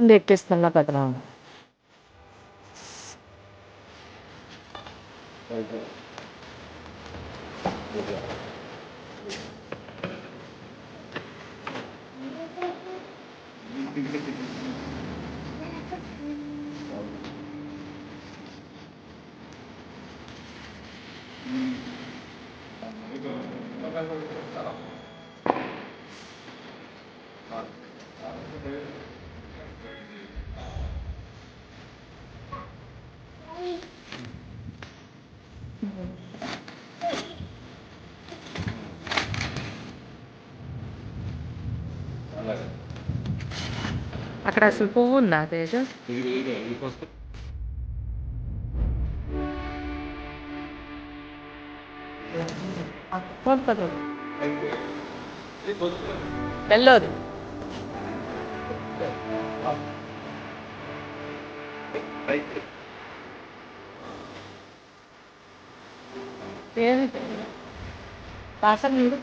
ఉండి ఎక్కేస్తున్నా కదరా. అక్కడ అసలు పువ్వు ఉందా తేజ? పోతుంది. వెళ్ళదు. పార్సల్ చూడు.